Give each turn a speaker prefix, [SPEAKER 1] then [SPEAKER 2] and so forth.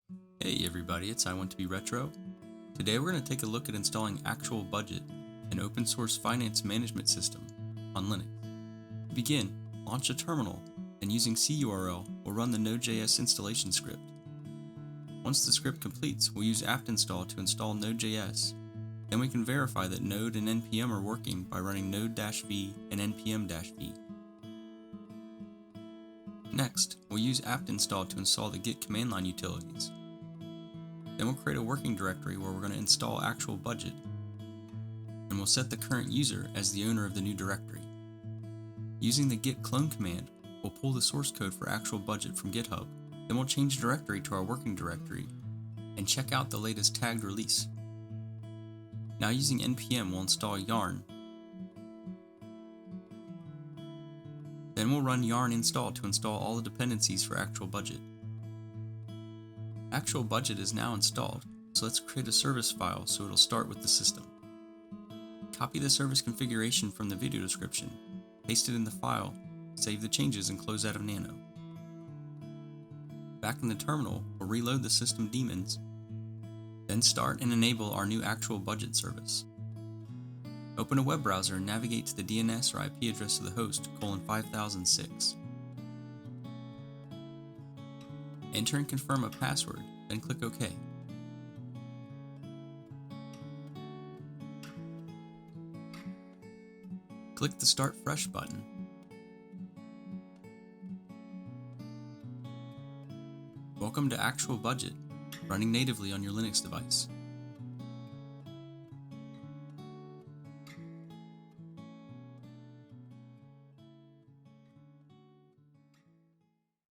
[SPEAKER 1] Hey everybody, it's I Want to Be Retro. Today we're going to take a look at installing actualbudget, an open source finance management system, on Linux. To begin, launch a terminal and using curl we'll run the NodeJS installation script. Once the script completes, we'll use apt-install to install NodeJS. Then we can verify that node and npm are working by running node-v and npm-v. Next, we'll use apt-install to install the git command line utilities. Then we'll create a working directory where we're going to install actualbudget, and we'll set the current user as the owner of the new directory. Using the git clone command, we'll pull the source code for actualbudget from GitHub, then we'll change directory to our working directory, and check out the latest tagged release. Now using npm, we'll install yarn. Then we'll run yarn install to install all the dependencies for actualbudget. Actualbudget is now installed, so let's create a service file so it'll start with the system. Copy the service configuration from the video description, paste it in the file, save the changes and close out of Nano. Back in the terminal, we'll reload the system daemons, then start and enable our new actualbudget service. Open a web browser and navigate to the DNS or IP address of the host, :5006. Enter and confirm a password, then click OK. Click the Start Fresh button. Welcome to actualbudget, running natively on your Linux device.